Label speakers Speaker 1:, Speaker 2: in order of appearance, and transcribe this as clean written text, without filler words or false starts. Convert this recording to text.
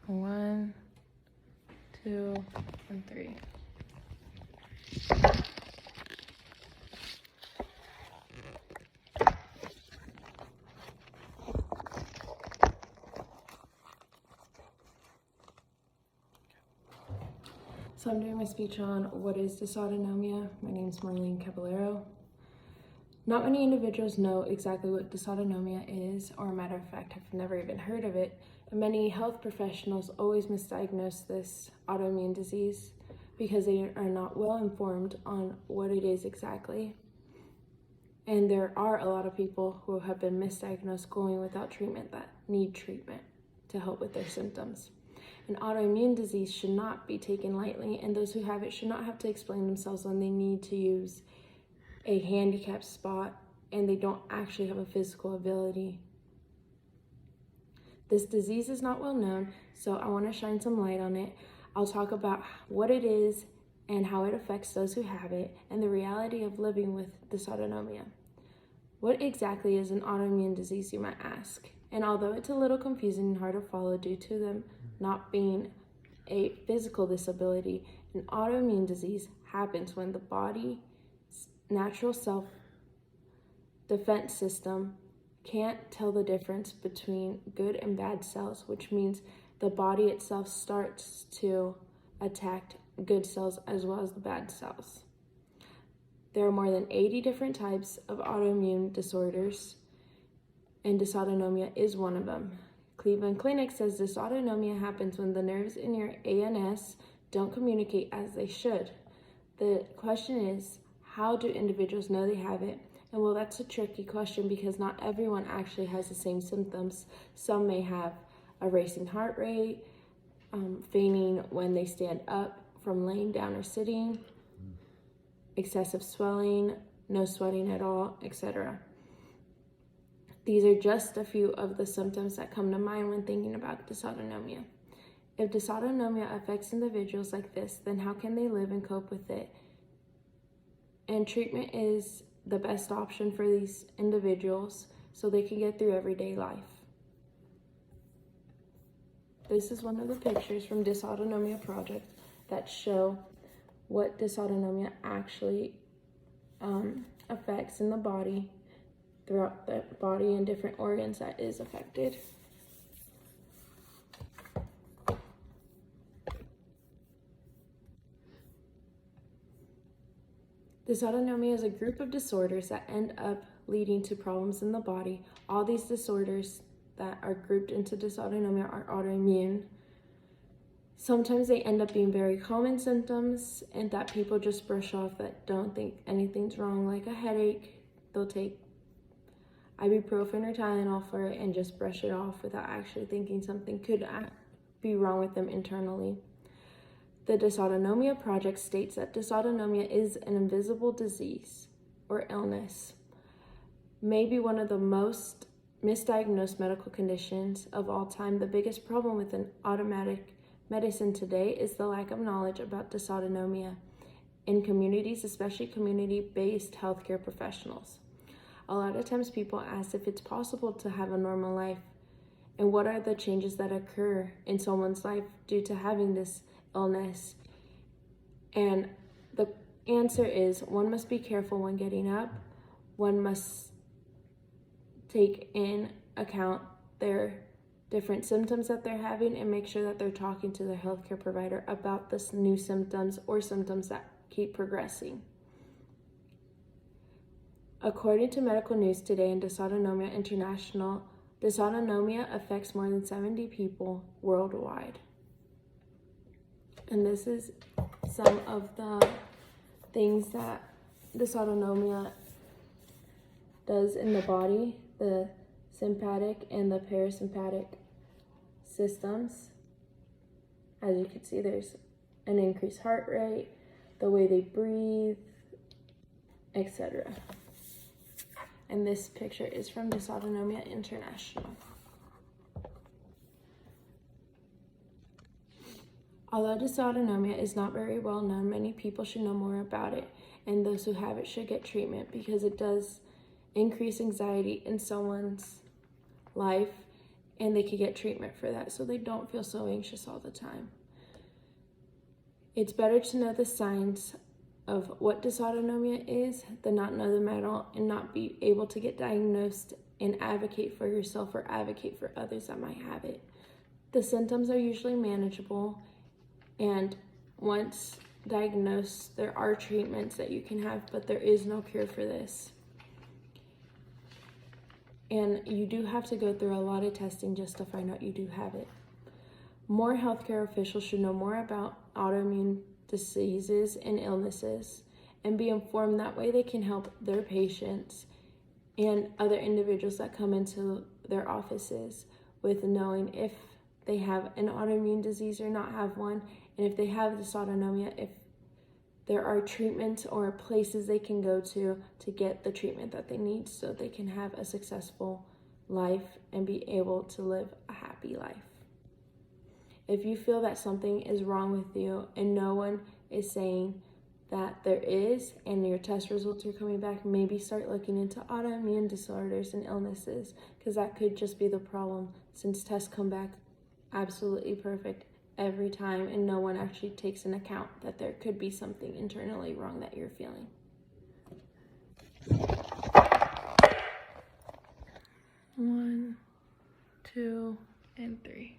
Speaker 1: 1, 2, and 3. So I'm doing my speech on what is dysautonomia. My name is Marlene Caballero. Not many individuals know exactly what dysautonomia is, or a matter of fact, have never even heard of it. And many health professionals always misdiagnose this autoimmune disease because they are not well informed on what it is exactly. And there are a lot of people who have been misdiagnosed going without treatment that need treatment to help with their symptoms. An autoimmune disease should not be taken lightly, and those who have it should not have to explain themselves when they need to use a handicapped spot and they don't actually have a physical ability. This disease is not well known, so I want to shine some light on it. I'll talk about what it is and how it affects those who have it, and the reality of living with dysautonomia. What exactly is an autoimmune disease, you might ask? And although it's a little confusing and hard to follow due to them not being a physical disability, an autoimmune disease happens when the body's natural self-defense system can't tell the difference between good and bad cells, which means the body itself starts to attack good cells as well as the bad cells. There are more than 80 different types of autoimmune disorders, and dysautonomia is one of them. Cleveland Clinic says dysautonomia happens when the nerves in your ANS don't communicate as they should. The question is, how do individuals know they have it? And well, that's a tricky question because not everyone actually has the same symptoms. Some may have a racing heart rate, fainting when they stand up from laying down or sitting, excessive swelling, no sweating at all, etc. These are just a few of the symptoms that come to mind when thinking about dysautonomia. If dysautonomia affects individuals like this, then how can they live and cope with it? And treatment is the best option for these individuals so they can get through everyday life. This is one of the pictures from Dysautonomia Project that show what dysautonomia actually affects in the body, throughout the body and different organs that is affected. Dysautonomia is a group of disorders that end up leading to problems in the body. All these disorders that are grouped into dysautonomia are autoimmune. Sometimes they end up being very common symptoms and that people just brush off that don't think anything's wrong, like a headache. They'll take ibuprofen or Tylenol for it and just brush it off without actually thinking something could be wrong with them internally. The Dysautonomia Project states that dysautonomia is an invisible disease or illness, maybe one of the most misdiagnosed medical conditions of all time. The biggest problem with an automatic medicine today is the lack of knowledge about dysautonomia in communities, especially community-based healthcare professionals. A lot of times people ask if it's possible to have a normal life and what are the changes that occur in someone's life due to having this illness. And the answer is one must be careful when getting up. One must take in account their different symptoms that they're having and make sure that they're talking to their healthcare provider about the new symptoms or symptoms that keep progressing. According to Medical News Today and Dysautonomia International, dysautonomia affects more than 70 people worldwide. And this is some of the things that dysautonomia does in the body, the sympathetic and the parasympathetic systems. As you can see, there's an increased heart rate, the way they breathe, etc. And this picture is from Dysautonomia International. Although dysautonomia is not very well known, many people should know more about it, and those who have it should get treatment because it does increase anxiety in someone's life and they could get treatment for that so they don't feel so anxious all the time. It's better to know the signs of what dysautonomia is than not know them at all and not be able to get diagnosed and advocate for yourself or advocate for others that might have it. The symptoms are usually manageable, and once diagnosed, there are treatments that you can have, but there is no cure for this. And you do have to go through a lot of testing just to find out you do have it. More healthcare officials should know more about autoimmune diseases and illnesses and be informed. That way they can help their patients and other individuals that come into their offices with knowing if they have an autoimmune disease or not have one, and if they have dysautonomia, if there are treatments or places they can go to get the treatment that they need so they can have a successful life and be able to live a happy life. If you feel that something is wrong with you and no one is saying that there is, and your test results are coming back, maybe start looking into autoimmune disorders and illnesses, because that could just be the problem, since tests come back absolutely perfect every time and no one actually takes into account that there could be something internally wrong that you're feeling. 1, 2, and 3.